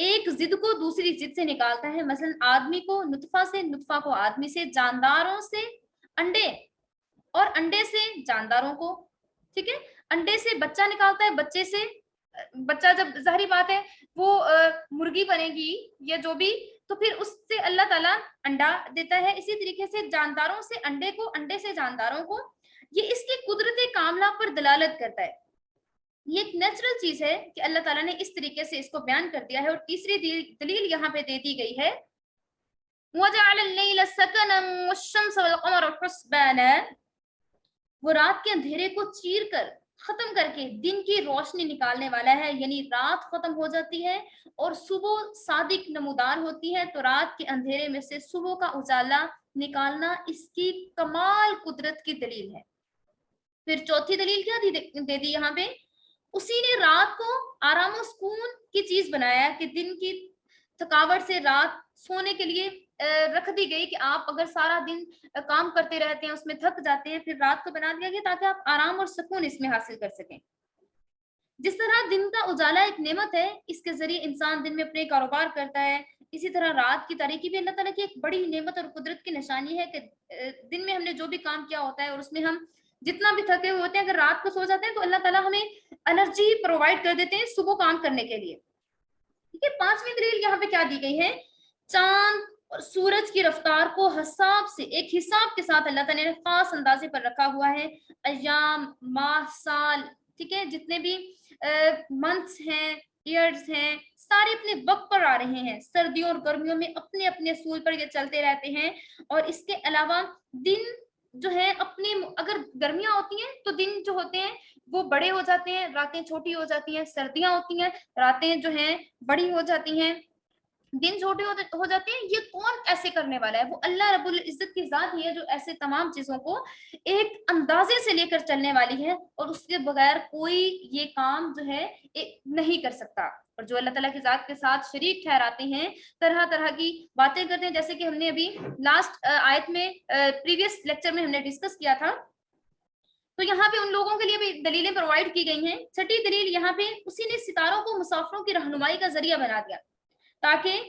ایک ضد کو دوسری ضد سے نکالتا ہے. مثلاً آدمی کو نطفہ سے, نطفہ کو آدمی سے, جانداروں سے انڈے اور انڈے سے جانداروں کو, ٹھیک ہے, انڈے سے بچہ نکالتا ہے, بچے سے بچہ جب ظاہری بات ہے وہ مرغی بنے گی یا جو بھی, تو پھر اس سے اللہ تعالیٰ انڈا دیتا ہے. اسی طریقے سے جانداروں سے انڈے کو, انڈے سے جانداروں کو, یہ اس کی قدرت کاملہ پر دلالت کرتا ہے. یہ ایک نیچرل چیز ہے کہ اللہ تعالیٰ نے اس طریقے سے اس کو بیان کر دیا ہے. اور تیسری دلیل یہاں پہ دے دی گئی ہے, وَجَعَلَ اللَّيْلَ سَكَنًا وَالشَّمْسَ وَالْقَمَرَ حُسْبَانًا, وہ رات کے اندھیرے کو چیر کر, ختم کر کے دن کی روشنی نکالنے والا ہے. یعنی رات ختم ہو جاتی ہے اور صبح صادق نمودار ہوتی ہے, تو رات کے اندھیرے میں سے صبح کا اجالا نکالنا اس کی کمال قدرت کی دلیل ہے. پھر چوتھی دلیل کیا دے دی یہاں پہ, اسی نے رات کو آرام و سکون کی چیز بنایا کہ دن کی تھکاوٹ سے رات سونے کے لیے رکھ دی گئی, کہ آپ اگر سارا دن کام کرتے رہتے ہیں اس میں تھک جاتے ہیں, پھر رات کو بنا دیا گیا تاکہ آپ آرام اور سکون اس میں حاصل کر سکیں. جس طرح دن کا اجالا ایک نعمت ہے, اس کے ذریعے انسان دن میں اپنے کاروبار کرتا ہے, اسی طرح رات کی تاریکی بھی اللہ تعالیٰ کی ایک بڑی نعمت اور قدرت کی نشانی ہے کہ دن میں ہم نے جو بھی کام کیا ہوتا ہے اور اس میں ہم جتنا بھی تھکے ہوئے ہوتے ہیں, اگر رات کو سو جاتے ہیں تو اللہ تعالیٰ ہمیں انرجی پرووائڈ کر دیتے ہیں صبح کام کرنے کے لیے. ٹھیک ہے, پانچویں دلیل یہاں پہ کیا دی گئی ہے, چاند اور سورج کی رفتار کو حساب سے, ایک حساب کے ساتھ اللہ تعالیٰ نے خاص اندازے پر رکھا ہوا ہے. ایام, ماہ, سال, ٹھیک ہے, جتنے بھی منتھس ہیں, ایئرز ہیں, سارے اپنے وقت پر آ رہے ہیں. سردیوں اور گرمیوں میں اپنے اپنے اصول پر یہ چلتے رہتے ہیں. اور اس کے علاوہ دن جو ہے اپنے, اگر گرمیاں ہوتی ہیں تو دن جو ہوتے ہیں وہ بڑے ہو جاتے ہیں, راتیں چھوٹی ہو جاتی ہیں. سردیاں ہوتی ہیں, راتیں جو ہیں بڑی ہو جاتی ہیں, دن چھوٹے ہو جاتے ہیں. یہ کون ایسے کرنے والا ہے؟ وہ اللہ رب العزت کی ذات ہی ہے جو ایسے تمام چیزوں کو ایک اندازے سے لے کر چلنے والی ہے, اور اس کے بغیر کوئی یہ کام جو ہے نہیں کر سکتا. اور جو اللہ تعالیٰ کی ذات کے ساتھ شریک ٹھہراتے ہیں, طرح طرح کی باتیں کرتے ہیں, جیسے کہ ہم نے ابھی لاسٹ آیت میں پریویس لیکچر میں ہم نے ڈسکس کیا تھا, تو یہاں پہ ان لوگوں کے لیے بھی دلیلیں پرووائڈ کی گئی ہیں. چھٹی دلیل یہاں پہ, اسی نے ستاروں کو مسافروں کی رہنمائی کا ذریعہ بنا دیا, تاکہ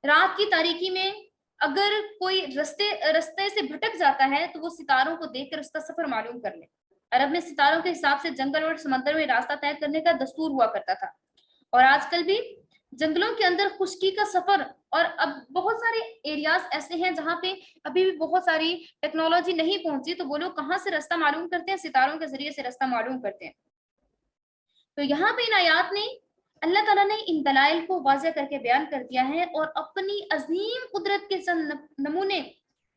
رات کی تاریکی میں اگر کوئی رستے سے بھٹک جاتا ہے تو وہ ستاروں کو دیکھ کر اس کا سفر معلوم کر لے. عرب میں ستاروں کے حساب سے جنگل اور سمندر میں راستہ طے کرنے کا دستور ہوا کرتا تھا, اور آج کل بھی جنگلوں کے اندر خشکی کا سفر, اور اب بہت سارے ایریاز ایسے ہیں جہاں پہ ابھی بھی بہت ساری ٹیکنالوجی نہیں پہنچی, تو وہ لوگ کہاں سے رستہ معلوم کرتے ہیں؟ ستاروں کے ذریعے سے رستہ معلوم کرتے ہیں. تو یہاں پہ ان آیات نے اللہ تعالیٰ نے ان دلائل کو واضح کر کے بیان کر دیا ہے, اور اپنی عظیم قدرت کے چند نمونے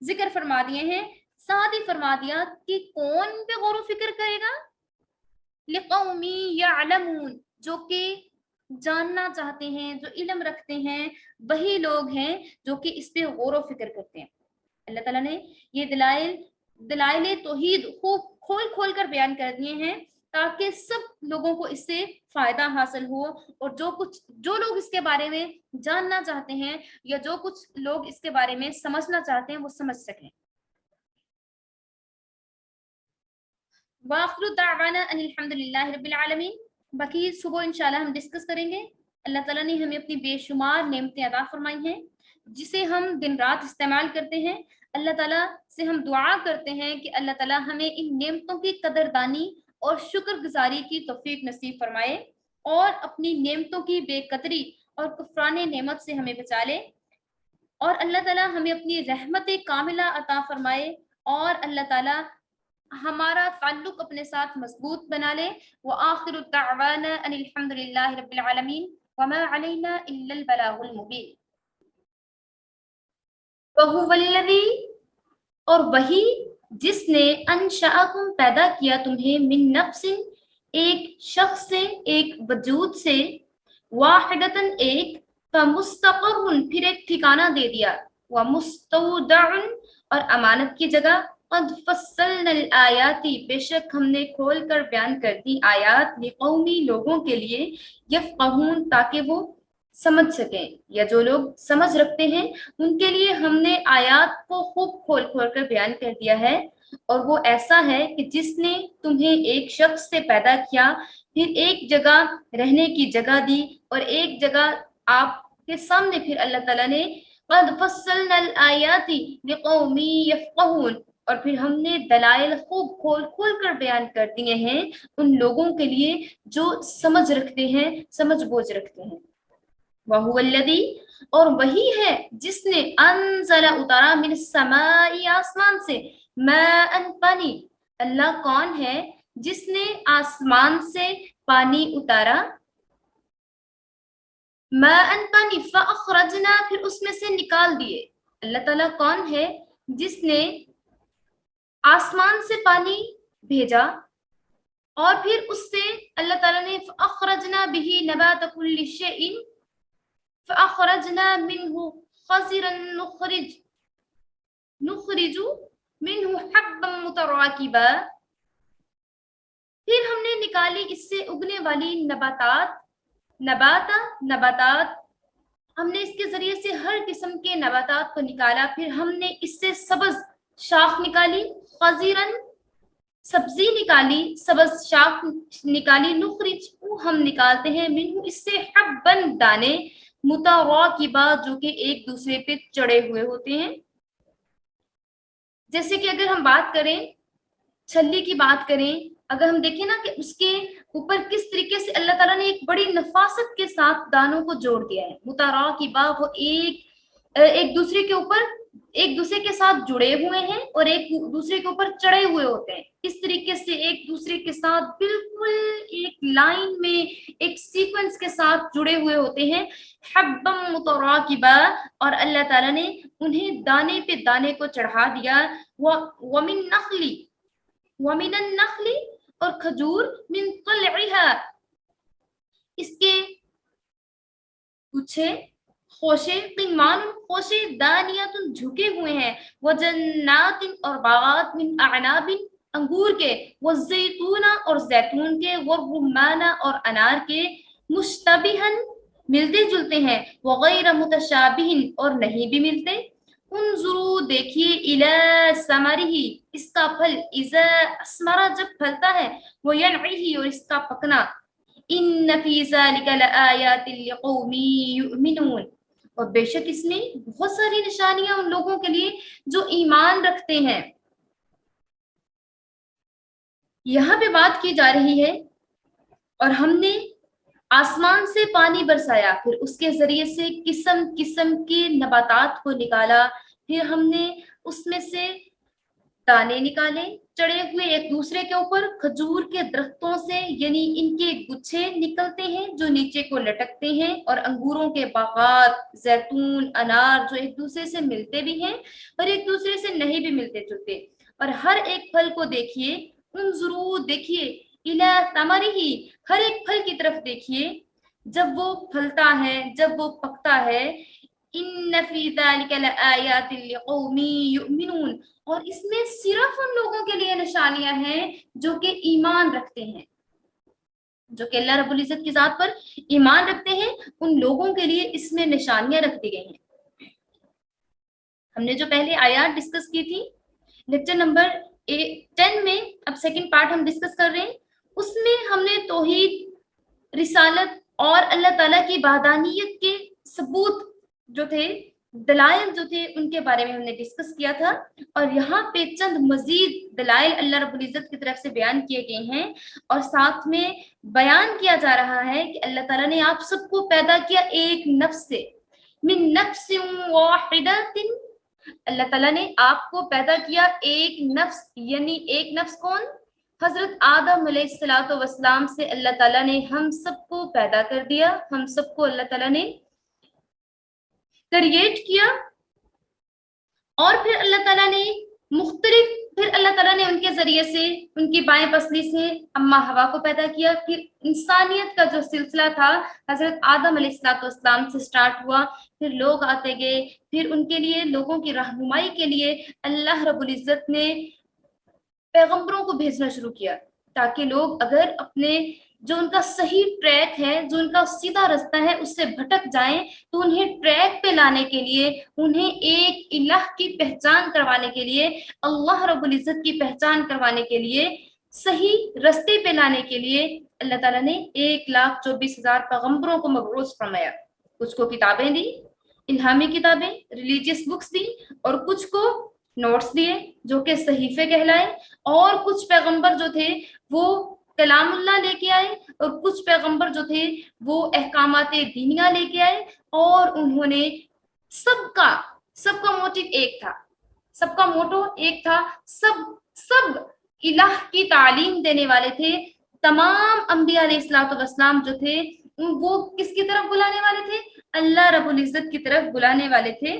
ذکر فرما دیے ہیں. ساتھ ہی فرما دیا کہ کون پہ غور و فکر کرے گا, لِقَوْمٍ يَعْلَمُونَ, جو کہ جاننا چاہتے ہیں, جو علم رکھتے ہیں, وہی لوگ ہیں جو کہ اس پہ غور و فکر کرتے ہیں. اللہ تعالیٰ نے یہ دلائل توحید خوب کھول کھول کر بیان کر دیے ہیں, تاکہ سب لوگوں کو اس سے فائدہ حاصل ہو, اور جو لوگ اس کے بارے میں جاننا چاہتے ہیں یا جو کچھ لوگ اس کے بارے میں سمجھنا چاہتے ہیں وہ سمجھ سکیں. وآخر دعوانا ان الحمدللہ رب العالمین. باقی صبح انشاءاللہ ہم ڈسکس کریں گے. اللہ تعالیٰ نے ہمیں اپنی بے شمار نعمتیں عطا فرمائی ہیں جسے ہم دن رات استعمال کرتے ہیں. اللہ تعالیٰ سے ہم دعا کرتے ہیں کہ اللہ تعالیٰ ہمیں ان نعمتوں کی قدردانی اور شکر گزاری کی توفیق نصیب فرمائے, اور اپنی نعمتوں کی بے قدری اور کفران نعمت سے ہمیں بچا لے, اور اللہ تعالیٰ ہمیں اپنی رحمت کاملہ عطا فرمائے, اور اللہ تعالیٰ ہمارا تعلق اپنے ساتھ مضبوط بنا لے. وآخر دعوانا ان الحمدللہ رب العالمین وما علینا الا البلاغ المبین. وہو الذی, اور وہی جس نے انشأکم, پیدا کیا تمہیں, من نفس, ایک شخص سے, ایک وجود سے, واحدتن, ایک, فمستقر, پھر ایک ٹھکانہ دے دیا, ومستودع, اور امانت کی جگہ, قد فصلنا الآیات, بے شک ہم نے کھول کر بیان کر دی آیات, لقومی, لوگوں کے لیے, یفقہون, تاکہ وہ سمجھ سکیں, یا جو لوگ سمجھ رکھتے ہیں ان کے لیے ہم نے آیات کو خوب کھول کھول کر بیان کر دیا ہے. اور وہ ایسا ہے کہ جس نے تمہیں ایک شخص سے پیدا کیا, پھر ایک جگہ رہنے کی جگہ دی, اور ایک جگہ آپ کے سامنے پھر اللہ تعالیٰ نے قد فصلنا الآیات لقوم یفقہون، اور پھر ہم نے دلائل خوب کھول کھول کر بیان کر دیے ہیں ان لوگوں کے لیے جو سمجھ رکھتے ہیں، سمجھ بوجھ رکھتے ہیں۔ وَهُوَ الَّذِي، اور وہی ہے جس نے انزل اتارا من السماء آسمان سے ماء پانی۔ اللہ کون ہے جس نے آسمان سے پانی اتارا، ماء پانی، فاخرجنا، پھر اس میں سے نکال دیے۔ اللہ تعالیٰ کون ہے جس نے آسمان سے پانی بھیجا اور پھر اس سے اللہ تعالیٰ نے فاخرجنا به نبات كل شيء فاخرجنا منه خضرا نخرج منه حبا متراكبا، پھر ہم نے نکالی اس سے اگنے والی نباتات، ہم نے اس کے ذریعے سے ہر قسم کے نباتات کو نکالا، پھر ہم نے اس سے سبز شاخ نکالی، خضرن سبزی نکالی، سبز شاخ نکالی، نخرج ہم نکالتے ہیں، منہ اس سے حبن دانے، متراکبا جو کہ ایک دوسرے پہ چڑھے ہوئے ہوتے ہیں۔ جیسے کہ اگر ہم بات کریں چھلی کی بات کریں، اگر ہم دیکھیں نا کہ اس کے اوپر کس طریقے سے اللہ تعالیٰ نے ایک بڑی نفاست کے ساتھ دانوں کو جوڑ دیا ہے، متراکبا، وہ ایک دوسرے کے اوپر ایک دوسرے کے ساتھ جڑے ہوئے ہیں اور ایک دوسرے کے اوپر چڑھے ہوئے ہوتے ہیں، اس طریقے سے ایک دوسرے کے ساتھ بالکل ایک لائن میں ایک سیکوینس کے ساتھ جڑے ہوئے ہوتے ہیں، حبا متراکبا، اور اللہ تعالیٰ نے انہیں دانے پہ دانے کو چڑھا دیا، ومن النخل، اور کھجور، من طلعها، اس کے گچھے، خوشے، قنوان، خوشے، دانیات، جھکے ہوئے ہیں، وجنات، اور باغات، من اعناب، انگور کے، والزیتون، اور زیتون کے، والرمان، اور انار کے، مشتبہن، ملتے جلتے ہیں، وغیر متشابہ، اور نہیں بھی ملتے۔ انظروا، دیکھیے، الی ثمرہ، اس کا پھل، اذا اثمر، جب پھلتا ہے، وینعہ، اور اس کا پکنا، ان فی ذلک لآیات لقوم یؤمنون، اور بے شک اس میں بہت ساری نشانیاں ان لوگوں کے لیے جو ایمان رکھتے ہیں۔ یہاں پہ بات کی جا رہی ہے اور ہم نے آسمان سے پانی برسایا، پھر اس کے ذریعے سے قسم قسم کے نباتات کو نکالا، پھر ہم نے اس میں سے دانے نکالے چڑھے ہوئے ایک دوسرے کے اوپر، کھجور کے درختوں سے، یعنی ان کے گچھے نکلتے ہیں جو نیچے کو لٹکتے ہیں، اور انگوروں کے باغات، زیتون، انار، جو ایک دوسرے سے ملتے بھی ہیں اور ایک دوسرے سے نہیں بھی ملتے جلتے، اور ہر ایک پھل کو دیکھیے، انظروا، دیکھیے، الی ثمرہ، ہر ایک پھل کی طرف دیکھیے جب وہ پھلتا ہے، جب وہ پکتا ہے، ان فی ذلک لآیات لقوم یؤمنون، اور اس میں صرف ان لوگوں کے لیے نشانیاں ہیں جو کہ ایمان رکھتے ہیں، جو کہ اللہ رب العزت کی ذات پر ایمان رکھتے ہیں، ان لوگوں کے لیے اس میں نشانیاں رکھ دی گئی ہیں۔ ہم نے جو پہلے آیات ڈسکس کی تھی لیکچر نمبر 10 میں، اب سیکنڈ پارٹ ہم ڈسکس کر رہے ہیں، اس میں ہم نے توحید، رسالت اور اللہ تعالیٰ کی وحدانیت کے ثبوت جو تھے، دلائل جو تھے، ان کے بارے میں ہم نے ڈسکس کیا تھا، اور یہاں پہ چند مزید دلائل اللہ رب العزت کی طرف سے بیان کیے گئے ہیں، اور ساتھ میں بیان کیا جا رہا ہے کہ اللہ تعالیٰ نے آپ سب کو پیدا کیا ایک نفس سے، من نفس واحدۃ، اللہ تعالیٰ نے آپ کو پیدا کیا ایک نفس، یعنی ایک نفس کون؟ حضرت آدم علیہ الصلوۃ والسلام سے اللہ تعالیٰ نے ہم سب کو پیدا کر دیا، ہم سب کو اللہ تعالیٰ نے کریٹ کیا، اور پھر اللہ تعالیٰ نے پھر اللہ تعالیٰ نے ان کے ذریعے سے، ان کی بائیں پسلی سے اما ہوا کو پیدا کیا، پھر انسانیت کا جو سلسلہ تھا حضرت آدم علیہ الصلوۃ والسلام سے سٹارٹ ہوا، پھر لوگ آتے گئے، پھر ان کے لیے، لوگوں کی رہنمائی کے لیے اللہ رب العزت نے پیغمبروں کو بھیجنا شروع کیا، تاکہ لوگ اگر اپنے جو ان کا صحیح ٹریک ہے، جو ان کا سیدھا رستہ ہے، اس سے بھٹک جائیں تو انہیں ٹریک پہ لانے کے لیے، انہیں ایک الہ کی پہچان کروانے کے لیے، اللہ رب العزت کی پہچان کروانے کے لیے، صحیح رستے پہ لانے کے لیے اللہ تعالیٰ نے 1,24,000 پیغمبروں کو مبعوث فرمایا۔ کچھ کو کتابیں دی، الہامی کتابیں، ریلیجیس بکس دی، اور کچھ کو نوٹس دیے جو کہ صحیفے کہلائے، اور کچھ پیغمبر جو تھے وہ کلام اللہ لے کے آئے، اور کچھ پیغمبر جو تھے وہ احکامات دینیہ لے کے آئے، اور انہوں نے سب کا موٹو ایک تھا، سب کا موٹو ایک تھا، سب الہ کی تعلیم دینے والے تھے۔ تمام انبیاء علیہ الصلوۃ والسلام جو تھے وہ کس کی طرف بلانے والے تھے؟ اللہ رب العزت کی طرف بلانے والے تھے۔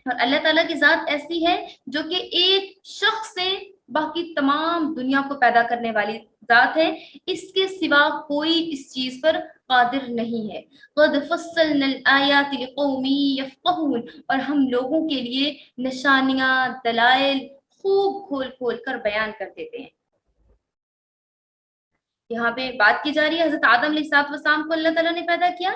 اور اللہ تعالیٰ کی ذات ایسی ہے جو کہ ایک شخص سے باقی تمام دنیا کو پیدا کرنے والی ذات ہے، اس کے سوا کوئی اس چیز پر قادر نہیں ہے۔ قد فصلنا الآیات لقوم یفقہون، اور ہم لوگوں کے لیے نشانیاں، دلائل خوب کھول کھول کر بیان کر دیتے ہیں۔ یہاں پہ بات کی جا رہی ہے حضرت آدم علیہ السلام کو اللہ تعالیٰ نے پیدا کیا،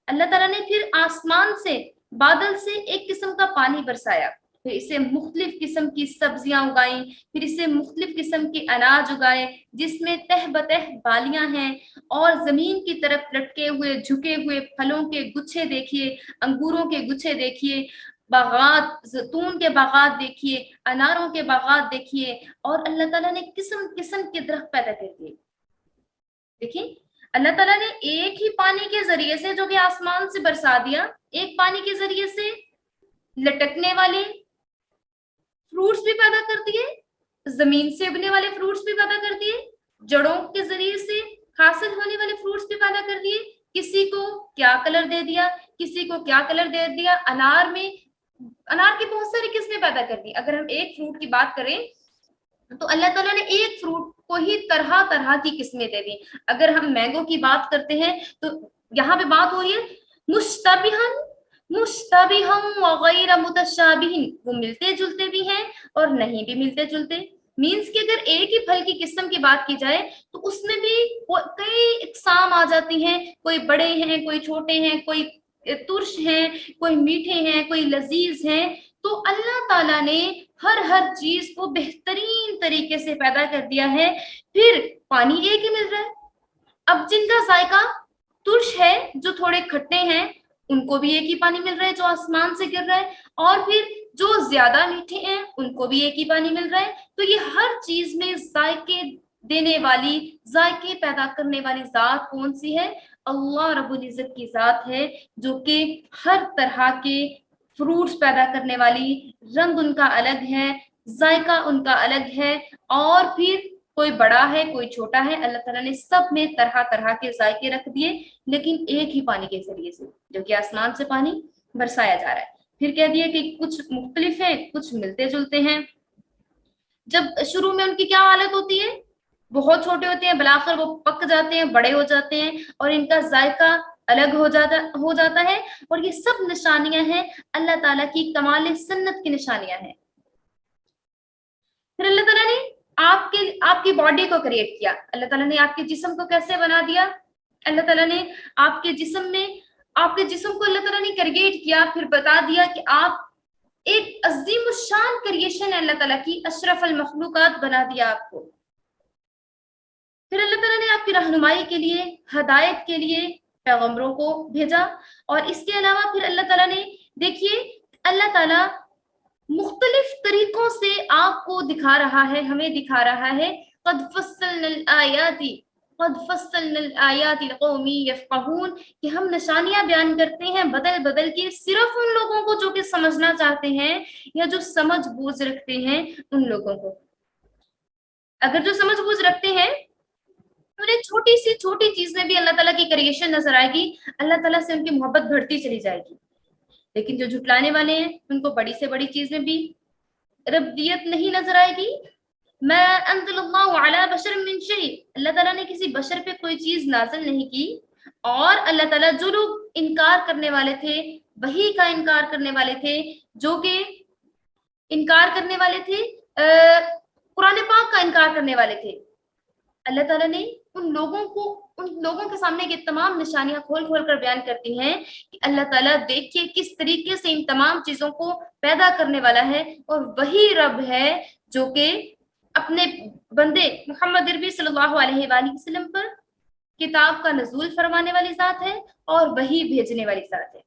اللہ تعالیٰ نے پھر آسمان سے بادل سے ایک قسم کا پانی برسایا، پھر اسے مختلف قسم کی سبزیاں اگائیں، پھر اسے مختلف قسم کے اناج اگائے جس میں تہ بتہ بالیاں ہیں، اور زمین کی طرف لٹکے ہوئے جھکے ہوئے پھلوں کے گچھے دیکھیے، انگوروں کے گچھے دیکھیے، باغات، زیتون کے باغات دیکھیے، اناروں کے باغات دیکھیے، اور اللہ تعالیٰ نے قسم قسم کے درخت پیدا کر دیے۔ دیکھیں اللہ تعالیٰ نے ایک ہی پانی کے ذریعے سے جو کہ آسمان سے برسا دیا، ایک پانی کے ذریعے سے لٹکنے والے فروٹس بھی پیدا کر دیے، زمین سے اگنے والے فروٹس بھی پیدا کر دیے، جڑوں کے ذریعے سے حاصل ہونے والے فروٹس بھی پیدا کر دیے۔ کسی کو کیا کلر دے دیا، کسی کو کیا کلر دے دیا، انار کی بہت ساری قسمیں پیدا کر دی۔ اگر ہم ایک فروٹ کی بات کریں تو اللہ تعالیٰ نے ایک فروٹ کو ہی طرح طرح کی قسمیں دے دی۔ اگر ہم مینگو کی بات کرتے ہیں تو یہاں پہ بات ہو رہی ہے مشتبہن وغیر متشابہن، وہ ملتے جلتے بھی ہیں اور نہیں بھی ملتے جلتے۔ مینس کہ اگر ایک ہی پھل کی قسم کی بات کی جائے تو اس میں بھی کئی اقسام آ جاتی ہیں، کوئی بڑے ہیں، کوئی چھوٹے ہیں، کوئی ترش ہیں، کوئی میٹھے ہیں، کوئی لذیذ ہیں۔ تو اللہ تعالیٰ نے ہر چیز کو بہترین طریقے سے پیدا کر دیا ہے۔ پھر پانی ایک ہی مل رہا ہے، اب جن کا ذائقہ ترش ہے، جو تھوڑے کھٹے ہیں، ان کو بھی ایک ہی پانی مل رہا ہے جو آسمان سے گر رہا ہے، اور پھر جو زیادہ میٹھے ہیں ان کو بھی ایک ہی پانی مل رہا ہے۔ تو یہ ہر چیز میں ذائقے دینے والی، ذائقے پیدا کرنے والی ذات کون سی ہے؟ اللہ رب العزت کی ذات ہے، جو کہ ہر طرح کے فروٹس پیدا کرنے والی، رنگ ان کا الگ ہے، ذائقہ ان کا الگ ہے، اور پھر کوئی بڑا ہے کوئی چھوٹا ہے، اللہ تعالیٰ نے سب میں طرح طرح کے ذائقے رکھ دیے، لیکن ایک ہی پانی کے ذریعے سے جو کہ آسمان سے پانی برسایا جا رہا ہے۔ پھر کہہ دیا کہ کچھ مختلف ہیں، کچھ ملتے جلتے ہیں۔ جب شروع میں ان کی کیا حالت ہوتی ہے؟ بہت چھوٹے ہوتے ہیں، بلاخر وہ پک جاتے ہیں، بڑے ہو جاتے ہیں، اور ان کا ذائقہ الگ ہو جاتا ہے، اور یہ سب نشانیاں ہیں اللہ تعالیٰ کی کمال سنت کی نشانیاں ہیں۔ پھر اللہ تعالیٰ نے آپ کی باڈی کو کریٹ کیا، اللہ تعالیٰ نے آپ کے جسم کو کیسے بنا دیا؟ اللہ تعالیٰ نے آپ کے جسم کو اللہ تعالیٰ نے کریٹ کیا، پھر بتا دیا کہ آپ ایک عظیم الشان کریشن ہے اللہ تعالیٰ کی، اشرف المخلوقات بنا دیا آپ کو۔ پھر اللہ تعالیٰ نے آپ کی رہنمائی کے لیے، ہدایت کے لیے پیغمبروں کو بھیجا، اور اس کے علاوہ پھر اللہ تعالیٰ نے، دیکھیے اللہ تعالیٰ مختلف طریقوں سے آپ کو دکھا رہا ہے، ہمیں دکھا رہا ہے، قد فصلنا الآیات لقوم یفقہون، کہ ہم نشانیاں بیان کرتے ہیں بدل بدل کے، صرف ان لوگوں کو جو کہ سمجھنا چاہتے ہیں یا جو سمجھ بوجھ رکھتے ہیں ان لوگوں کو۔ اگر جو سمجھ بوجھ رکھتے ہیں انہیں چھوٹی سی چھوٹی چیز میں بھی اللہ تعالیٰ کی کریشن نظر آئے گی، اللہ تعالیٰ سے ان کی محبت بڑھتی چلی جائے گی۔ لیکن جو جھٹلانے والے ہیں ان کو بڑی سے بڑی چیز میں بھی ربوبیت نہیں نظر آئے گی۔ ما انزل اللہ علی بشر من شیء، اللہ تعالیٰ نے کسی بشر پہ کوئی چیز نازل نہیں کی، اور اللہ تعالیٰ جو لوگ انکار کرنے والے تھے، وحی کا انکار کرنے والے تھے، جو کہ انکار کرنے والے تھے قرآن پاک کا انکار کرنے والے تھے، اللہ تعالیٰ نے ان لوگوں کے سامنے یہ تمام نشانیاں کھول کھول کر بیان کرتی ہیں کہ اللہ تعالیٰ دیکھیے کس طریقے سے ان تمام چیزوں کو پیدا کرنے والا ہے، اور وہی رب ہے جو کہ اپنے بندے محمد عربی صلی اللہ علیہ وآلہ وسلم پر کتاب کا نزول فرمانے والی ذات ہے اور وحی بھیجنے والی ذات ہے.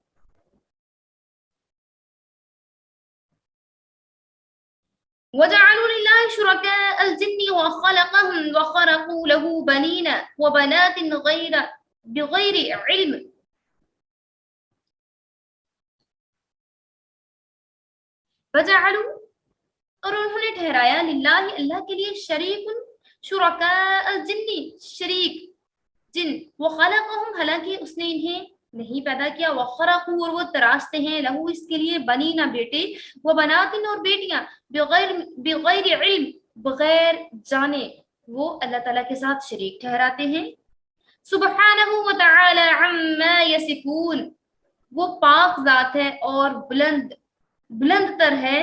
وَجَعَلُوا لِلَّهِ شُرَكَاءَ الْجِنِّ وَخَلَقَهُمْ وَخَرَقُوا لَهُ بَنِينَ وَبَنَاتٍ بِغَيْرِ عِلْمٍ. وَجَعَلُوا اور انہوں نے ٹھہرایا للہ اللہ کے لیے شریک شرکاء الجن شریک جن وخلقهم حالانکہ اس نے انہیں نہیں پیدا کیا وخرقوا اور وہ تراشتے ہیں لہو اس کے لیے بنینا بیٹے وبناتن اور بیٹیاں بغیر علم بغیر جانے وہ اللہ تعالیٰ کے ساتھ شریک ٹھہراتے ہیں. سبحانہ وتعالی عما یصفون وہ پاک ذات ہے اور بلند تر ہے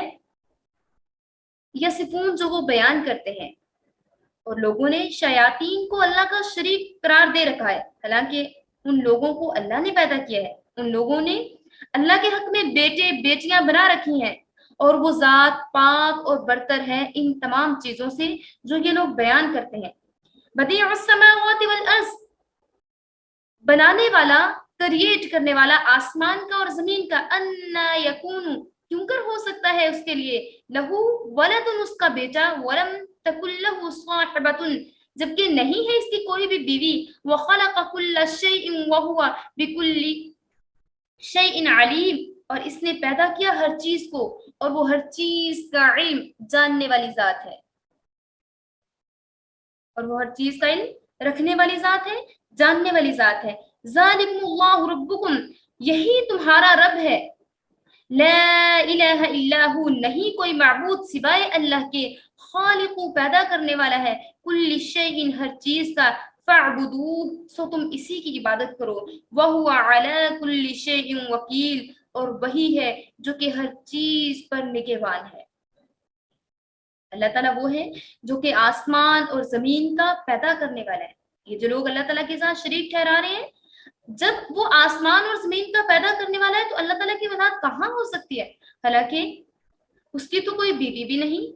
یصفون جو وہ بیان کرتے ہیں. اور لوگوں نے شیاطین کو اللہ کا شریک قرار دے رکھا ہے حالانکہ ان لوگوں کو اللہ نے پیدا کیا ہے. ان لوگوں نے اللہ کے حق میں بیٹے بیٹیاں بنا رکھی ہیں اور وہ ذات پاک اور برتر ہے ان تمام چیزوں سے جو یہ لوگ بیان کرتے ہیں. بدیع السماوات والارض بنانے والا کریٹ کرنے والا آسمان کا اور زمین کا. انا یکون کیوں کر ہو سکتا ہے اس کے لیے لہو ولد اس کا بیٹا ولم تکن لہ صاحبۃ جبکہ نہیں ہے اس کی کوئی بھی بیوی. وخلق کل شیء وهو بكل شیء علیم اور اس نے پیدا کیا ہر چیز کو اور وہ ہر چیز کا علم جاننے والی ذات ہے. اور وہ ہر چیز کا علم رکھنے والی ذات ہے جاننے والی ذات ہے. ذالکم اللہ ربکم یہی تمہارا رب ہے. لا الہ الا ہو نہیں کوئی معبود سوائے اللہ کے. خالق پیدا کرنے والا ہے کل شیء ہر چیز کا. فاعبدوہ سو تم اسی کی عبادت کرو. وہو علی کل شیء وکیل اور وہی ہے جو کہ ہر چیز پر نگہبان ہے. اللہ تعالیٰ وہ ہے جو کہ آسمان اور زمین کا پیدا کرنے والا ہے. یہ جو لوگ اللہ تعالیٰ کے ساتھ شریک ٹھہرا رہے ہیں جب وہ آسمان اور زمین کا پیدا کرنے والا ہے تو اللہ تعالیٰ کی اولاد کہاں ہو سکتی ہے حالانکہ اس کی تو کوئی بیوی بھی نہیں.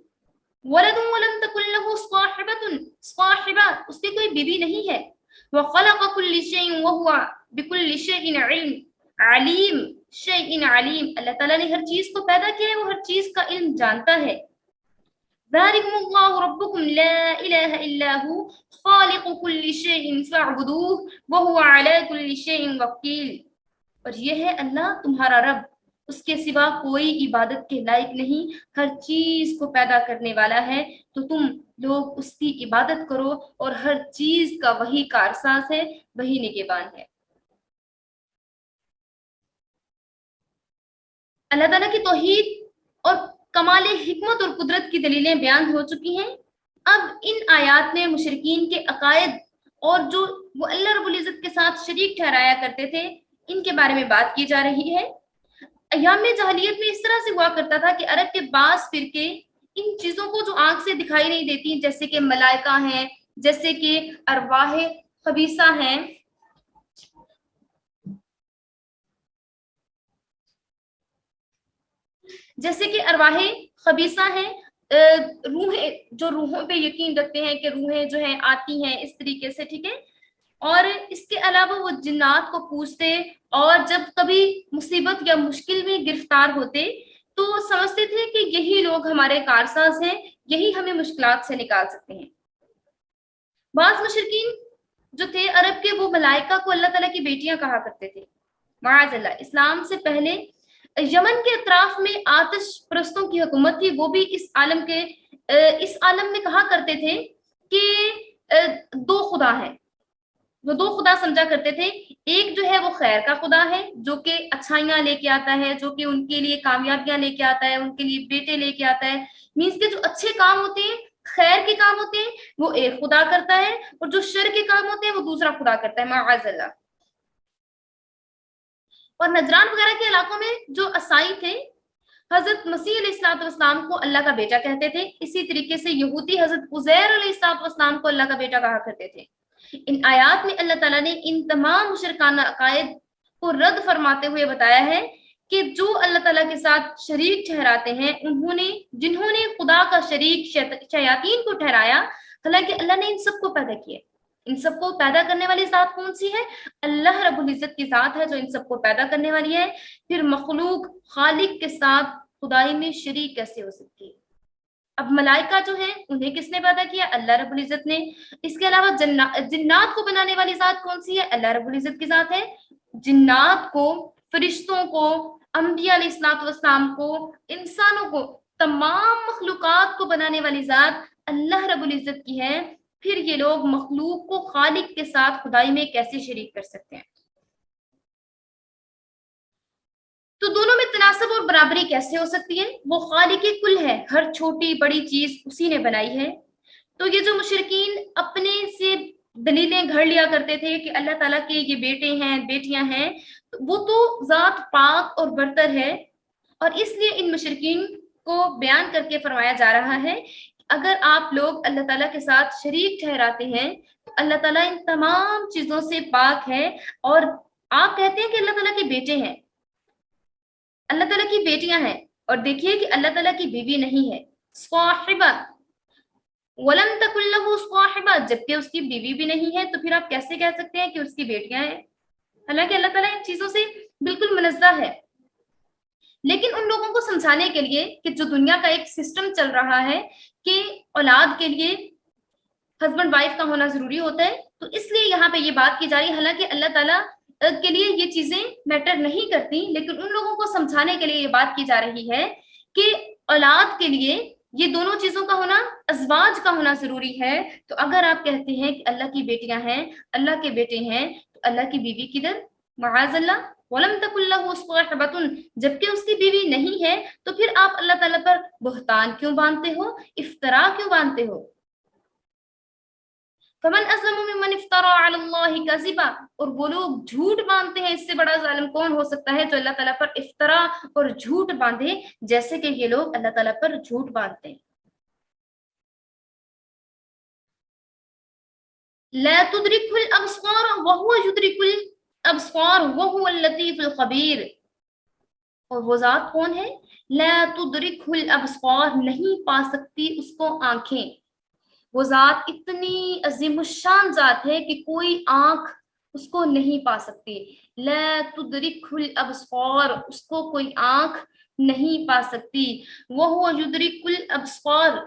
ولد ولم تکن لہ صاحبہ اس کی کوئی بیوی نہیں ہے. وخلق کل شیء وہو بکل شیء علیم شیء علیم اللہ تعالیٰ نے ہر چیز کو پیدا کیا ہے وہ ہر چیز کا علم جانتا ہے. ذالکم اللہ ربکم لا الہ الا ہو خالق کل شیء فاعبدوہ وہو علی کل شیء وکیل اور یہ ہے اللہ تمہارا رب اس کے سوا کوئی عبادت کے لائق نہیں ہر چیز کو پیدا کرنے والا ہے تو تم لوگ اس کی عبادت کرو اور ہر چیز کا وہی کارساز ہے وہی نگہبان ہے. اللہ تعالیٰ کی توحید اور کمال حکمت اور قدرت کی دلیلیں بیان ہو چکی ہیں. اب ان آیات میں مشرکین کے عقائد اور جو وہ اللہ رب العزت کے ساتھ شریک ٹھہرایا کرتے تھے ان کے بارے میں بات کی جا رہی ہے. ایام جاہلیت میں اس طرح سے ہوا کرتا تھا کہ عرب کے بعض فرقے ان چیزوں کو جو آنکھ سے دکھائی نہیں دیتی جیسے کہ ملائکہ ہیں جیسے کہ ارواح خبیثہ ہیں روحیں جو روحوں پہ یقین رکھتے ہیں کہ روحیں جو ہیں آتی ہیں اس طریقے سے ٹھیک ہے. اور اس کے علاوہ وہ جنات کو پوچھتے اور جب کبھی مصیبت یا مشکل میں گرفتار ہوتے تو سمجھتے تھے کہ یہی لوگ ہمارے کارساز ہیں یہی ہمیں مشکلات سے نکال سکتے ہیں. بعض مشرکین جو تھے عرب کے وہ ملائکہ کو اللہ تعالیٰ کی بیٹیاں کہا کرتے تھے. معاذ اللہ اسلام سے پہلے یمن کے اطراف میں آتش پرستوں کی حکومت تھی وہ بھی اس عالم میں کہا کرتے تھے کہ دو خدا ہیں. وہ دو خدا سمجھا کرتے تھے ایک جو ہے وہ خیر کا خدا ہے جو کہ اچھائیاں لے کے آتا ہے جو کہ ان کے لیے کامیابیاں لے کے آتا ہے ان کے لیے بیٹے لے کے آتا ہے مینس کے جو اچھے کام ہوتے ہیں خیر کے کام ہوتے ہیں وہ ایک خدا کرتا ہے اور جو شر کے کام ہوتے ہیں وہ دوسرا خدا کرتا ہے معاذ اللہ. اور نجران وغیرہ کے علاقوں میں جو عیسائی تھے حضرت مسیح علیہ الصلوۃ والسلام کو اللہ کا بیٹا کہتے تھے. اسی طریقے سے یہودی حضرت عزیر علیہ الصلوۃ والسلام کو اللہ کا بیٹا کہا کرتے تھے. ان آیات میں اللہ تعالیٰ نے ان تمام مشرکانہ عقائد کو رد فرماتے ہوئے بتایا ہے کہ جو اللہ تعالیٰ کے ساتھ شریک ٹھہراتے ہیں جنہوں نے خدا کا شریک شیاطین کو ٹھہرایا حالانکہ اللہ نے ان سب کو پیدا کیا. ان سب کو پیدا کرنے والی ذات کون سی ہے؟ اللہ رب العزت کی ذات ہے جو ان سب کو پیدا کرنے والی ہے. پھر مخلوق خالق کے ساتھ خدائی میں شریک کیسے ہو سکتی ہے؟ اب ملائکہ جو ہیں انہیں کس نے پیدا کیا؟ اللہ رب العزت نے. اس کے علاوہ جنات کو بنانے والی ذات کون سی ہے؟ اللہ رب العزت کی ذات ہے. جنات کو، فرشتوں کو، انبیاء علیہ الصلوۃ والسلام کو، انسانوں کو، تمام مخلوقات کو بنانے والی ذات اللہ رب العزت کی ہے. پھر یہ لوگ مخلوق کو خالق کے ساتھ خدائی میں کیسے شریک کر سکتے ہیں؟ تو دونوں میں تناسب اور برابری کیسے ہو سکتی ہے؟ وہ خالق کل ہے، ہر چھوٹی بڑی چیز اسی نے بنائی ہے. تو یہ جو مشرکین اپنے سے دلیلیں گھڑ لیا کرتے تھے کہ اللہ تعالیٰ کے یہ بیٹے ہیں، بیٹیاں ہیں، وہ تو ذات پاک اور برتر ہے. اور اس لیے ان مشرکین کو بیان کر کے فرمایا جا رہا ہے اگر آپ لوگ اللہ تعالیٰ کے ساتھ شریک ٹھہراتے ہیں تو اللہ تعالیٰ ان تمام چیزوں سے پاک ہے. اور آپ کہتے ہیں کہ اللہ تعالیٰ کے بیٹے ہیں، اللہ تعالیٰ کی بیٹیاں ہیں، اور دیکھیے کہ اللہ تعالیٰ کی بیوی نہیں ہے. صاحبہ ولم تکن لہ صاحبہ، جبکہ اس کی بیوی بھی نہیں ہے، تو پھر آپ کیسے کہہ سکتے ہیں کہ اس کی بیٹیاں ہیں؟ حالانکہ اللہ تعالیٰ ان چیزوں سے بالکل منزہ ہے. لیکن ان لوگوں کو سمجھانے کے لیے کہ جو دنیا کا ایک سسٹم چل رہا ہے کہ اولاد کے لیے ہسبینڈ وائف کا ہونا ضروری ہوتا ہے، تو اس لیے یہاں پہ یہ بات کی جا رہی ہے. حالانکہ اللہ تعالیٰ کے لیے یہ چیزیں میٹر نہیں کرتی، لیکن ان لوگوں کو سمجھانے کے لیے یہ بات کی جا رہی ہے کہ اولاد کے لیے یہ دونوں چیزوں کا ہونا، ازواج کا ہونا ضروری ہے. تو اگر آپ کہتے ہیں کہ اللہ کی بیٹیاں ہیں، اللہ کے بیٹے ہیں، تو اللہ کی بیوی کدھر؟ معاذ اللہ. ولم تکن لہ صاحبۃ، جبکہ اس کی بیوی نہیں ہے، تو پھر آپ اللہ تعالیٰ پر بہتان کیوں باندھتے ہو، افترا کیوں باندھتے ہو؟ فمن اسلم ممن افترى على الله كذبا، اور وہ لوگ جھوٹ باندھتے ہیں، اس سے بڑا ظالم کون ہو سکتا ہے جو اللہ تعالیٰ پر افترا اور جھوٹ باندھے جیسے کہ یہ لوگ اللہ تعالیٰ پر جھوٹ باندھتے ہیں. لا تدركه الابصار وهو يدرك الابصار وهو اللطيف الخبير. اور وہ ذات کون ہے؟ لا تدركه الابصار، نہیں پا سکتی اس کو آنکھیں. وہ ذات اتنی عظیم الشان ذات ہے کہ کوئی آنکھ اس کو نہیں پا سکتی. لا تدرک الابصار، اس کو کوئی آنکھ نہیں پا سکتی. وہو یدرک الابصار،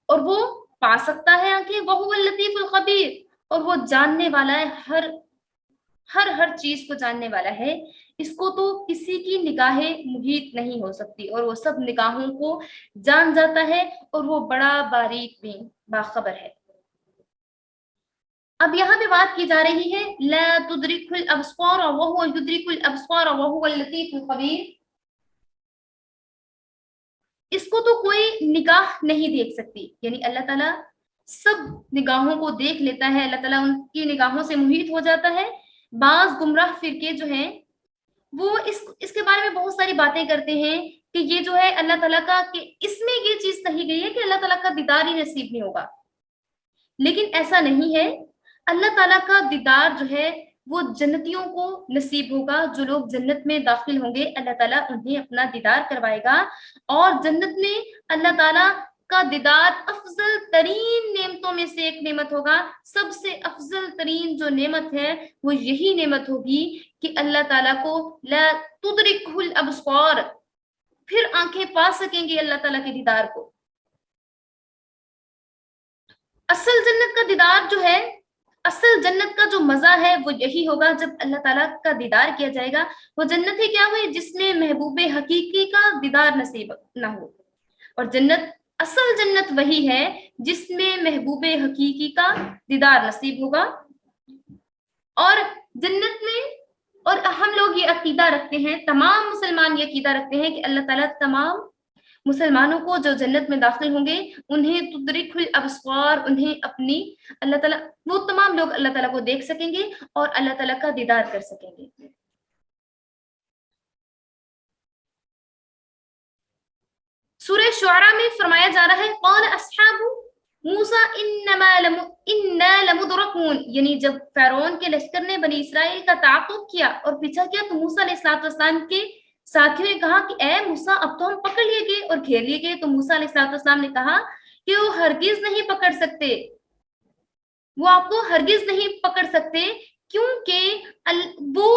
اور وہ پا سکتا ہے آنکھیں. وہو اللطیف الخبیر، اور وہ جاننے والا ہے، ہر چیز کو جاننے والا ہے. اس کو تو کسی کی نگاہیں محیط نہیں ہو سکتی، اور وہ سب نگاہوں کو جان جاتا ہے، اور وہ بڑا باریک بھی باخبر ہے. اب یہاں پہ بات کی جا رہی ہے لا تدرک الابصار وهو يدرك الابصار وهو اللطيف الخبیر. اس کو تو کوئی نگاہ نہیں دیکھ سکتی، یعنی اللہ تعالیٰ سب نگاہوں کو دیکھ لیتا ہے، اللہ تعالیٰ ان کی نگاہوں سے محیط ہو جاتا ہے. بعض گمراہ فرقے جو ہیں وہ اس کے بارے میں بہت ساری باتیں کرتے ہیں کہ یہ جو ہے اللہ تعالیٰ کا، کہ اس میں یہ چیز کہی گئی ہے کہ اللہ تعالیٰ کا دیدار ہی نصیب نہیں ہوگا. لیکن ایسا نہیں ہے. اللہ تعالیٰ کا دیدار جو ہے وہ جنتیوں کو نصیب ہوگا. جو لوگ جنت میں داخل ہوں گے اللہ تعالیٰ انہیں اپنا دیدار کروائے گا، اور جنت میں اللہ تعالیٰ کا دیدار افضل ترین نعمتوں میں سے ایک نعمت ہوگا. سب سے افضل ترین جو نعمت ہے وہ یہی نعمت ہوگی کہ اللہ تعالیٰ کو لا تدرکہ الابصار، پھر آنکھیں پا سکیں گے اللہ تعالیٰ کے دیدار کو. اصل جنت کا دیدار جو ہے، اصل جنت کا جو مزہ ہے وہ یہی ہوگا جب اللہ تعالیٰ کا دیدار کیا جائے گا. وہ جنت ہی کیا ہوئی جس میں محبوب حقیقی کا دیدار نصیب نہ ہو. اور جنت، اصل جنت وہی ہے جس میں محبوب حقیقی کا دیدار نصیب ہوگا. اور جنت میں، اور ہم لوگ یہ عقیدہ رکھتے ہیں، تمام مسلمان یہ عقیدہ رکھتے ہیں کہ اللہ تعالیٰ تمام مسلمانوں کو جو جنت میں داخل ہوں گے انہیں تدرک الابصار، انہیں اپنی، اللہ تعالیٰ، وہ تمام لوگ اللہ تعالیٰ کو دیکھ سکیں گے اور اللہ تعالیٰ کا دیدار کر سکیں گے. سورہ شعراء میں فرمایا جا رہا ہے قال اصحاب موسیٰ انا لمدرکون، یعنی جب فرعون کے لشکر نے بنی اسرائیل کا تعاقب کیا اور پیچھا کیا تو موسیٰ علیہ السلام کے ساتھیوں نے کہا کہ اے موسیٰ اب تو ہم پکڑ لیے گئے اور گھیر لیے گئے. تو موسیٰ علیہ السلام نے کہا کہ وہ ہرگز نہیں پکڑ سکتے. وہ آپ کو ہرگز نہیں پکڑ سکتے، کیونکہ وہ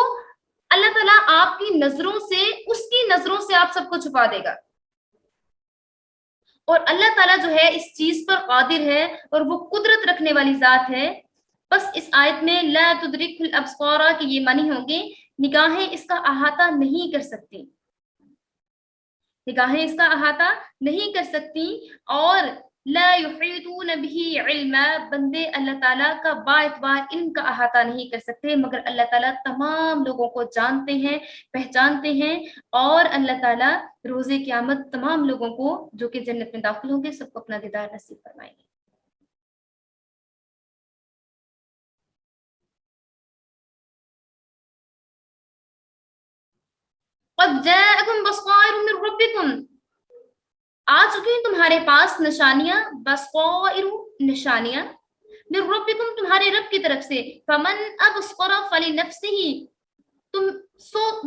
اللہ تعالیٰ آپ کی نظروں سے، اس کی نظروں سے آپ سب کو چھپا دے گا، اور اللہ تعالیٰ جو ہے اس چیز پر قادر ہے اور وہ قدرت رکھنے والی ذات ہے۔ بس اس آیت میں لا تدرک الابصار کہ یہ معنی ہوں گے نگاہیں اس کا احاطہ نہیں کر سکتی، نگاہیں اس کا احاطہ نہیں کر سکتی، اور لا یحیطون به علما، بندے اللہ تعالیٰ کا با اعتبار علم کا احاطہ نہیں کر سکتے، مگر اللہ تعالیٰ تمام لوگوں کو جانتے ہیں، پہچانتے ہیں، اور اللہ تعالیٰ روز قیامت تمام لوگوں کو جو کہ جنت میں داخل ہوں گے سب کو اپنا دیدار نصیب فرمائیں گے۔ قد جاءکم بصائر من ربکم، آ چکی ہیں تمہارے پاس نشانیاں، بصائر نشانیاں، من ربکم تمہارے رب کی طرف سے، فمن ابصر فلنفسہ،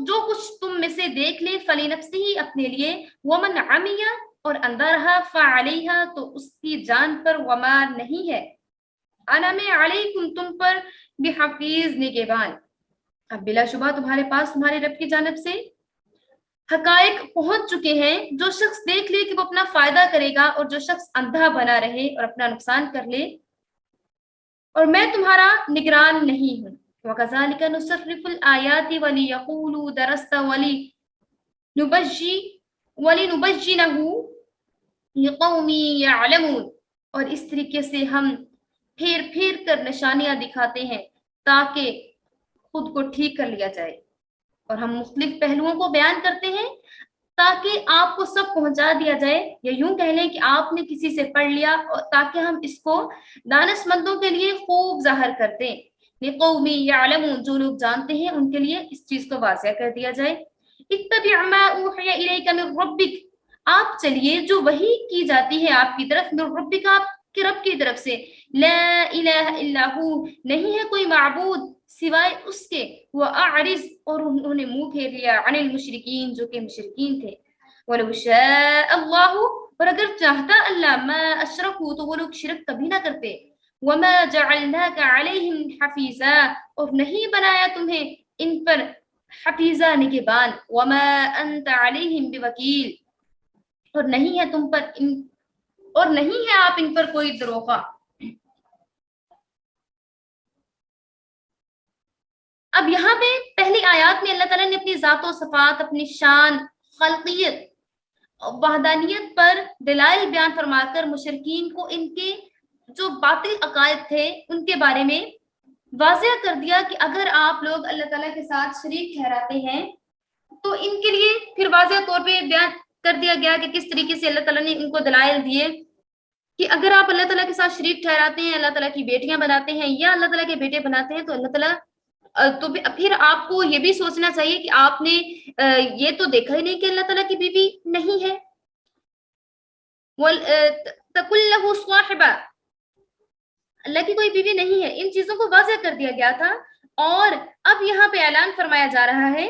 جو کچھ تم میں سے دیکھ لے، فلنفسہ اپنے لیے، ومن عمی اور اندھا رہا، فعلیہا تو اس کی جان پر، وما نہیں ہے، انا میں علیکم تم پر، بحفیظ نگہبان، اب بلا شبہ تمہارے پاس تمہارے رب کی جانب سے حقائق پہنچ چکے ہیں۔ جو شخص دیکھ لے کہ وہ اپنا فائدہ کرے گا، اور جو شخص اندھا بنا رہے اور اپنا نقصان کر لے، اور میں تمہارا نگران نہیں ہوں۔ وَكَذَلِكَ نُصَرِّفُ الْآيَاتِ وَلِيَقُولُوا دَرَسْتَ وَلِنُبَيِّنَهُ لِقَوْمٍ يَعْلَمُونَ، اور اس طریقے سے ہم پھیر پھیر کر نشانیاں دکھاتے ہیں تاکہ خود کو ٹھیک کر لیا جائے، اور ہم مختلف پہلوؤں کو بیان کرتے ہیں تاکہ آپ کو سب پہنچا دیا جائے، یا یوں کہہ لیں کہ آپ نے کسی سے پڑھ لیا، اور تاکہ ہم اس کو دانش مندوں کے لیے خوب ظاہر کرتے ہیں، لِقَوْمٍ يَعْلَمُونَ جو لوگ جانتے ہیں ان کے لیے اس چیز کو واضح کر دیا جائے۔ اتَّبِعْ مَا أُوحِيَ إِلَيْكَ مِن رَبِّكَ، آپ چلیے جو وحی کی جاتی ہے آپ کی طرف، من ربک آپ کے رب کی طرف سے، لا الہ الا ہو نہیں ہے کوئی معبود سوائے اس کے، وَأَعْرِضْ اور انہوں نے منہ پھیر لیا، عن المشرکین جو کہ مشرکین تھے، وَلَوْ شَاءَ اللَّهُ اور اگر چاہتا اللہ، ما اشرکوا تو وہ لوگ شرک کبھی نہ کرتے، وَمَا جَعَلْنَاكَ عَلَيْهِمْ حَفِيظًا اور نہیں بنایا تمہیں ان پر حفیظہ نگہبان، وَمَا أَنْتَ عَلَيْهِمْ بِوَكِيلٍ اور نہیں ہے تم پر اور نہیں ہے آپ ان پر کوئی دروغہ۔ اب یہاں پہ پہلی آیات میں اللہ تعالیٰ نے اپنی ذات و صفات، اپنی شان، خلقیت، وحدانیت پر دلائل بیان فرما کر مشرکین کو ان کے جو باطل عقائد تھے ان کے بارے میں واضح کر دیا کہ اگر آپ لوگ اللہ تعالیٰ کے ساتھ شریک ٹھہراتے ہیں تو ان کے لیے پھر واضح طور پہ بیان کر دیا گیا کہ کس طریقے سے اللہ تعالیٰ نے ان کو دلائل دیے کہ اگر آپ اللہ تعالیٰ کے ساتھ شریک ٹھہراتے ہیں، اللہ تعالیٰ کی بیٹیاں بناتے ہیں یا اللہ تعالیٰ کے بیٹے بناتے ہیں، تو اللہ تعالیٰ تو پھر آپ کو یہ بھی سوچنا چاہیے کہ آپ نے یہ تو دیکھا ہی نہیں کہ اللہ تعالیٰ کی بیوی نہیں ہے، تَقُلْ لَهُ صَاحِبًا اللہ کی کوئی بیوی نہیں ہے، ان چیزوں کو واضح کر دیا گیا تھا، اور اب یہاں پہ اعلان فرمایا جا رہا ہے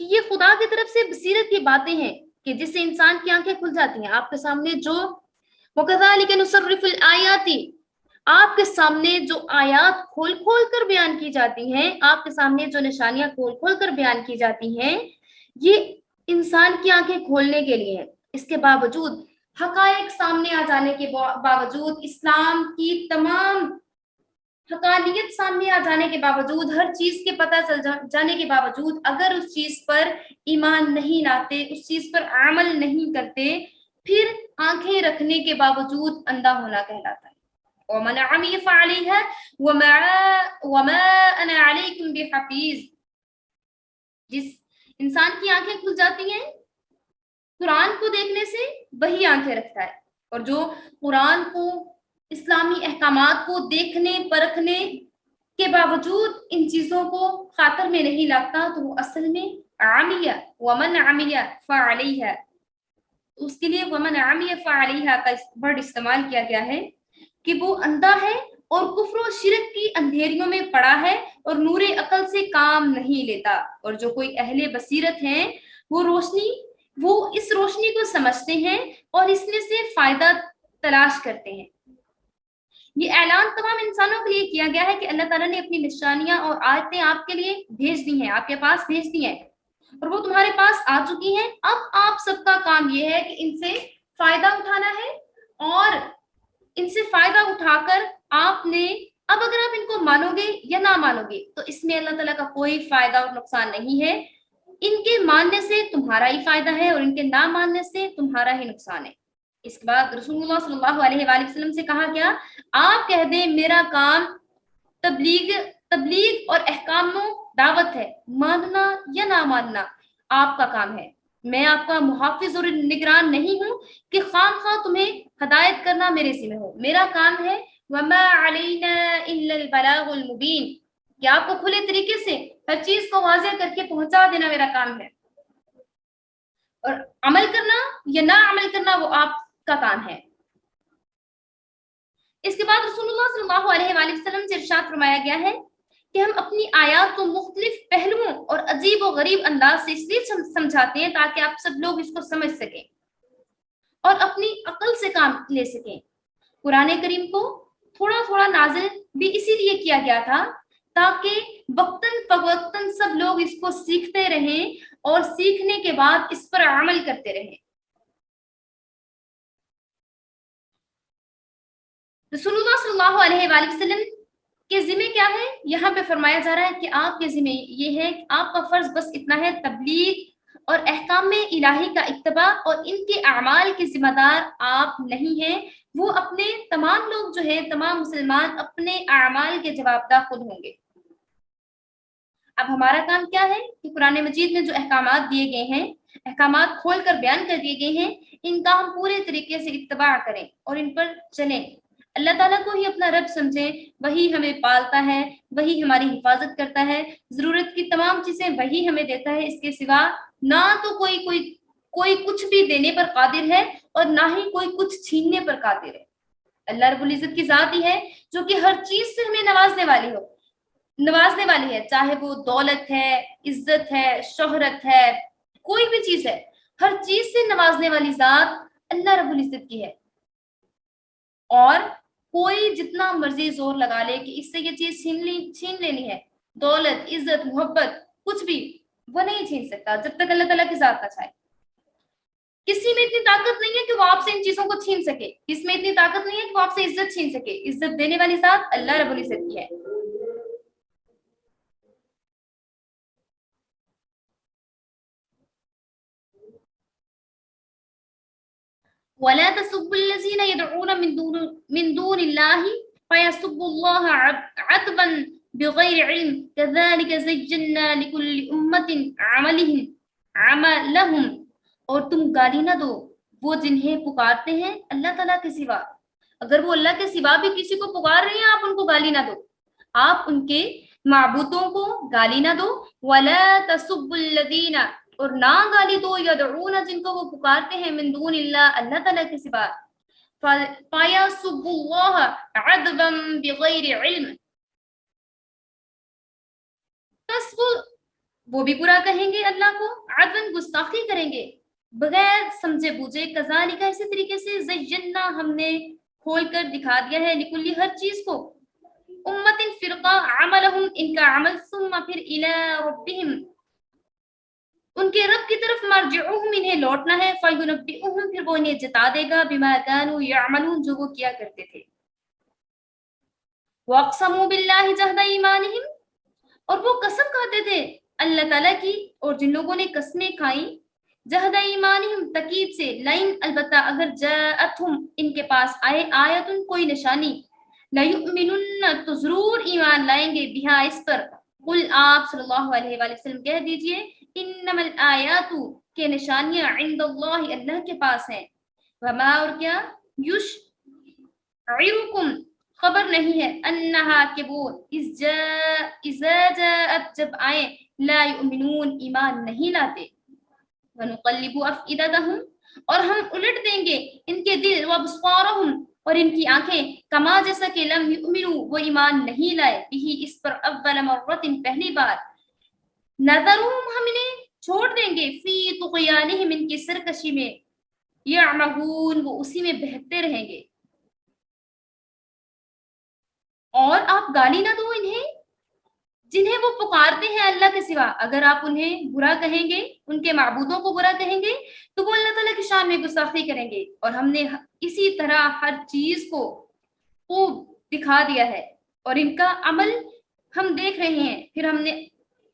کہ یہ خدا کی طرف سے بصیرت کی باتیں ہیں کہ جس سے انسان کی آنکھیں کھل جاتی ہیں۔ آپ کے سامنے جو وَكَذَلِكَ نُصَرِّفُ الْآيَاتِ آپ کے سامنے جو آیات کھول کھول کر بیان کی جاتی ہیں، آپ کے سامنے جو نشانیاں کھول کھول کر بیان کی جاتی ہیں، یہ انسان کی آنکھیں کھولنے کے لیے ہے۔ اس کے باوجود حقائق سامنے آ جانے کے باوجود، اسلام کی تمام حقانیت سامنے آ جانے کے باوجود، ہر چیز کے پتہ چل جانے کے باوجود اگر اس چیز پر ایمان نہیں لاتے، اس چیز پر عمل نہیں کرتے، پھر آنکھیں رکھنے کے باوجود اندھا ہونا کہلاتا ہے۔ وَمَنْ عَمِيَ فَعَلَيْهَا وَمَا أَنَا عَلَيْكُمْ بِحَفِيظٍ جس انسان کی آنکھیں کھل جاتی ہیں قرآن کو دیکھنے سے، وہی آنکھیں رکھتا ہے، اور جو قرآن کو، اسلامی احکامات کو دیکھنے پرکھنے کے باوجود ان چیزوں کو خاطر میں نہیں لاتا تو وہ اصل میں عامیہ، ومن عامیہ فعلیہ، اس کے لیے ومن عامیہ فعلیہ کا ورڈ استعمال کیا گیا ہے کہ وہ اندھا ہے اور کفر و شرک کی اندھیریوں میں پڑا ہے اور نور عقل سے کام نہیں لیتا، اور جو کوئی اہل بصیرت ہیں وہ اس روشنی کو سمجھتے ہیں اور اس میں سے فائدہ تلاش کرتے ہیں۔ یہ اعلان تمام انسانوں کے لیے کیا گیا ہے کہ اللہ تعالیٰ نے اپنی نشانیاں اور آیتیں آپ کے لیے بھیج دی ہیں، آپ کے پاس بھیج دی ہیں، اور وہ تمہارے پاس آ چکی ہیں۔ اب آپ سب کا کام یہ ہے کہ ان سے فائدہ اٹھانا ہے، اور ان سے فائدہ اٹھا کر آپ نے، اب اگر آپ ان کو مانو گے یا نہ مانو گے تو اس میں اللہ تعالیٰ کا کوئی فائدہ اور نقصان نہیں ہے۔ ان کے ماننے سے تمہارا ہی فائدہ ہے اور ان کے نہ ماننے سے تمہارا ہی نقصان ہے۔ اس کے بعد رسول اللہ صلی اللہ علیہ وآلہ وسلم سے کہا گیا، آپ کہہ دیں میرا کام تبلیغ اور احکام و دعوت ہے، ماننا یا نہ ماننا آپ کا کام ہے، میں آپ کا محافظ اور نگران نہیں ہوں کہ خام خواہ تمہیں ہدایت کرنا میرے ذمہ ہو، میرا کام ہے وما علینا الا البلاغ المبین، کہ آپ کو کھلے طریقے سے ہر چیز کو واضح کر کے پہنچا دینا میرا کام ہے، اور عمل کرنا یا نہ عمل کرنا وہ آپ کا کام ہے۔ اس کے بعد رسول اللہ صلی اللہ علیہ وآلہ وسلم سے ارشاد فرمایا گیا ہے کہ ہم اپنی آیات کو مختلف پہلوؤں اور عجیب و غریب انداز سے اس لیے سمجھاتے ہیں تاکہ آپ سب لوگ اس کو سمجھ سکیں اور اپنی عقل سے کام لے سکیں۔ قرآن کریم کو تھوڑا تھوڑا نازل بھی اسی لیے کیا گیا تھا تاکہ وقتاً فوقتاً سب لوگ اس کو سیکھتے رہیں اور سیکھنے کے بعد اس پر عمل کرتے رہیں۔ رسول اللہ صلی اللہ علیہ وآلہ وسلم کے ذمہ کیا ہے؟ یہاں پہ فرمایا جا رہا ہے کہ آپ کے ذمہ یہ ہے کہ آپ کا فرض بس اتنا ہے، تبلیغ اور احکام الہی کا اتباع، اور ان کے اعمال کے ذمہ دار آپ نہیں ہیں، وہ اپنے تمام لوگ جو ہیں، تمام مسلمان اپنے اعمال کے جواب دہ خود ہوں گے۔ اب ہمارا کام کیا ہے کہ قرآن مجید میں جو احکامات دیے گئے ہیں، احکامات کھول کر بیان کر دیے گئے ہیں، ان کا ہم پورے طریقے سے اتباع کریں اور ان پر چلیں، اللہ تعالیٰ کو ہی اپنا رب سمجھیں، وہی ہمیں پالتا ہے، وہی ہماری حفاظت کرتا ہے، ضرورت کی تمام چیزیں وہی ہمیں دیتا ہے، اس کے سوا نہ تو کوئی کچھ بھی دینے پر قادر ہے اور نہ ہی کوئی کچھ چھیننے پر قادر ہے۔ اللہ رب العزت کی ذات ہی ہے جو کہ ہر چیز سے ہمیں نوازنے والی ہے، چاہے وہ دولت ہے، عزت ہے، شہرت ہے، کوئی بھی چیز ہے، ہر چیز سے نوازنے والی ذات اللہ رب العزت کی ہے، اور کوئی جتنا مرضی زور لگا لے کہ اس سے یہ چیز چھین لینی ہے، دولت، عزت، محبت، کچھ بھی وہ نہیں چھین سکتا جب تک اللہ تعالیٰ کی ذات نہ چاہے۔ کسی میں اتنی طاقت نہیں ہے کہ وہ آپ سے ان چیزوں کو چھین سکے، کس میں اتنی طاقت نہیں ہے کہ وہ آپ سے عزت چھین سکے، عزت دینے والی ذات اللہ رب العزت کی ہے۔ وَلَا تَسُبُّوا الَّذِينَ يَدْعُونَ مِن دُونِ اللَّهِ فَيَسُبُّوا اللَّهَ عَدْوًا بِغَيْرِ عِلْمٍ كَذَلِكَ زَيَّنَّا لِكُلِّ أُمَّةٍ عَمَلَهُمْ، اور تم گالی نہ دو وہ جنہیں پکارتے ہیں اللہ تعالیٰ کے سوا، اگر وہ اللہ کے سوا بھی کسی کو پکار رہے ہیں آپ ان کو گالی نہ دو، آپ ان کے معبودوں کو گالی نہ دو۔ وَلَا تَسُبُّوا الَّذِينَ، اور نہ گالی دو، یدعون جن کو وہ پکارتے ہیں، من دون اللہ اللہ تعالیٰ کے سوا، فَيَسُبُّوا اللَّهَ عَدْوًا بِغَيْرِ عِلْمٍ، بس وہ بھی برا کہیں گے اللہ کو، عدوًا گستاخی کریں گے، بغیر سمجھے بوجھے، کذالک اسی طریقے سے، زینا ہم نے کھول کر دکھا دیا ہے، لکلی ہر چیز کو، امت فرقہ، عملہم ان کا عمل، ثم پھر الی ربہم ان کے رب کی طرف، مرجعہم انہیں لوٹنا ہے، فینبئہم پھر وہ انہیں جتا دے گا، بما کانوا یعملون جو وہ کیا کرتے تھے۔ واقسموا باللہ جہد ایمانہم، اور وہ قسم کھاتے تھے اللہ تعالیٰ کی، اور جن لوگوں نے قسمیں کھائیں، جہد ایمانہم تقید سے، لئن البتہ اگر جاءتہم ان کے پاس آئے، آیتن کوئی نشانی، لیؤمنن تو ضرور ایمان لائیں گے، بہا اس پر، قل آپ صلی اللہ علیہ وآلہ وسلم کہہ دیجئے، انما الآیات کے نشانیاں عند اللہ اللہ کے پاس ہیں، وما اور کیا، یشعرکم خبر نہیں ہے، انہا کہ وہ اذا جاءت جب آئیں، لا یؤمنون ایمان نہیں لاتے، ونقلب افئدتہم اور ہم الٹ دیں گے ان کے دل، وابصارہم اور ان کی آنکھیں، کما جیسا کہ لم یؤمنوا وہ ایمان نہیں لائے، بھی اس پر، اول مرۃ پہلی بار، نذرہم ہم انہیں چھوڑ دیں گے، فی طغیانہم ان کی سرکشی میں، یعمہون وہ اسی میں بہتے رہیں گے۔ اور آپ گالی نہ دو انہیں جنہیں وہ پکارتے ہیں اللہ کے سوا. اگر آپ انہیں برا کہیں گے, ان کے معبودوں کو برا کہیں گے, تو وہ اللہ تعالیٰ کی شان میں گستاخی کریں گے. اور ہم نے اسی طرح ہر چیز کو خوب دکھا دیا ہے اور ان کا عمل ہم دیکھ رہے ہیں.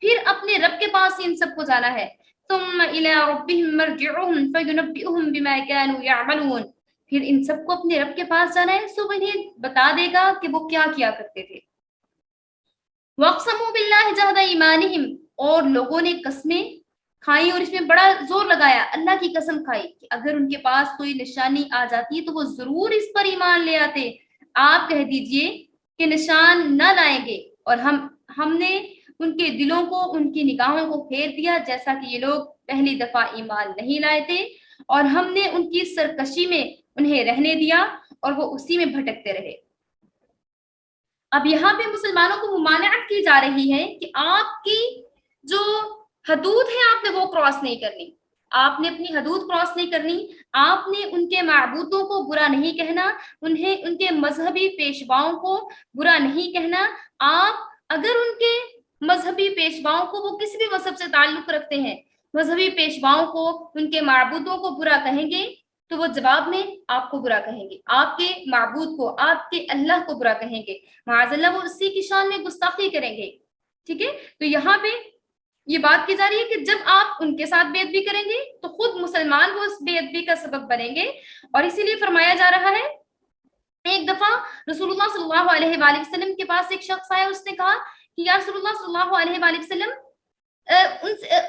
پھر اپنے رب کے پاس ہی ان سب کو جانا ہے. ثم الى ربهم مرجعهم فينبئهم بما كانوا يعملون. پھر ان سب کو اپنے رب کے پاس جانا ہے, سو انہیں بتا دے گا کہ وہ کیا کیا کرتے تھے. وَاقْسَمُوا بِاللَّهِ جَهْدَ ایمانہم, اور لوگوں نے قسمیں کھائی اور اس میں بڑا زور لگایا, اللہ کی قسم کھائی کہ اگر ان کے پاس کوئی نشانی آ جاتی تو وہ ضرور اس پر ایمان لے آتے. آپ کہہ دیجئے کہ نشان نہ لائیں گے, اور ہم نے ان کے دلوں کو, ان کی نگاہوں کو پھیر دیا جیسا کہ یہ لوگ پہلی دفعہ ایمان نہیں لائے تھے, اور ہم نے ان کی سرکشی میں انہیں رہنے دیا اور وہ اسی میں بھٹکتے رہے. اب یہاں پہ مسلمانوں کو ممانعت کی جا رہی ہے کہ آپ کی جو حدود ہے آپ نے وہ کراس نہیں کرنی, آپ نے اپنی حدود کراس نہیں کرنی, آپ نے ان کے معبودوں کو برا نہیں کہنا, انہیں ان کے مذہبی پیشواؤں کو برا نہیں کہنا. آپ اگر ان کے مذہبی پیشواؤں کو, وہ کسی بھی مذہب سے تعلق رکھتے ہیں, مذہبی پیشواؤں کو, ان کے معبودوں کو برا کہیں گے تو وہ جواب میں آپ کو برا کہیں گے, آپ کے معبود کو, آپ کے اللہ کو برا کہیں گے, معاذ اللہ وہ اسی کی شان میں گستاخی کریں گے. ٹھیک ہے, تو یہاں پہ یہ بات کی جا رہی ہے کہ جب آپ ان کے ساتھ بے ادبی کریں گے تو خود مسلمان وہ اس بے ادبی کا سبب بنیں گے. اور اسی لیے فرمایا جا رہا ہے, ایک دفعہ رسول اللہ صلی اللہ علیہ وآلہ وسلم کے پاس ایک شخص آیا, اس نے کہا کہ یا رسول اللہ صلی اللہ علیہ وآلہ وسلم,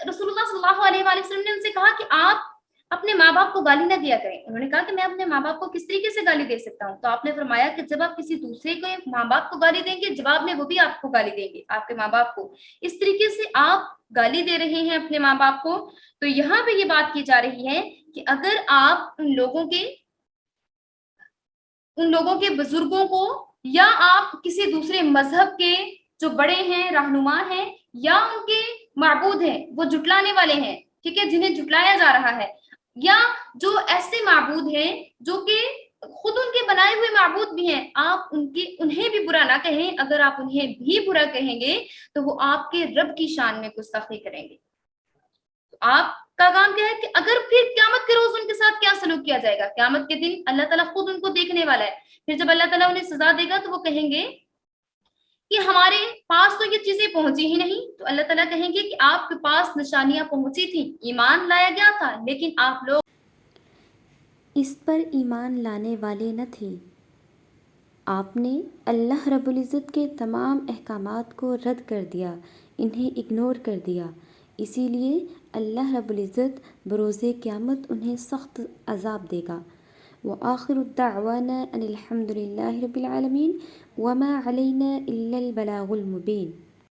رسول اللہ صلی اللہ علیہ وآلہ وسلم نے ان سے کہا کہ آپ اپنے ماں باپ کو گالی نہ دیا کریں. انہوں نے کہا کہ میں اپنے ماں باپ کو کس طریقے سے گالی دے سکتا ہوں؟ تو آپ نے فرمایا کہ جب آپ کسی دوسرے کو ماں باپ کو گالی دیں گے, جواب میں وہ بھی آپ کو گالی دیں گے, آپ کے ماں باپ کو. اس طریقے سے آپ گالی دے رہے ہیں اپنے ماں باپ کو. تو یہاں پہ یہ بات کی جا رہی ہے کہ اگر آپ ان لوگوں کے بزرگوں کو, یا آپ کسی دوسرے مذہب کے جو بڑے ہیں, رہنما ہیں, یا ان کے معبود ہیں, وہ جھٹلانے والے ہیں, ٹھیک ہے, جنہیں جھٹلایا جا رہا ہے, یا جو ایسے معبود ہیں جو کہ خود ان کے بنائے ہوئے معبود بھی ہیں, آپ انہیں بھی برا نہ کہیں. اگر آپ انہیں بھی برا کہیں گے تو وہ آپ کے رب کی شان میں گستاخی کریں گے. آپ کا کام کیا ہے کہ اگر پھر قیامت کے روز ان کے ساتھ کیا سلوک کیا جائے گا, قیامت کے دن اللہ تعالیٰ خود ان کو دیکھنے والا ہے. پھر جب اللہ تعالیٰ انہیں سزا دے گا تو وہ کہیں گے کہ ہمارے پاس تو یہ چیزیں پہنچی ہی نہیں. تو اللہ تعالیٰ کہیں گے کہ آپ کے پاس نشانیاں پہنچی تھیں, ایمان لایا گیا تھا, لیکن آپ لوگ اس پر ایمان لانے والے نہ تھے. آپ نے اللہ رب العزت کے تمام احکامات کو رد کر دیا, انہیں اگنور کر دیا. اسی لیے اللہ رب العزت بروز قیامت انہیں سخت عذاب دے گا. وآخر الدعوانا ان الحمد للہ رب العالمین وما علینا الا البلاغ المبین.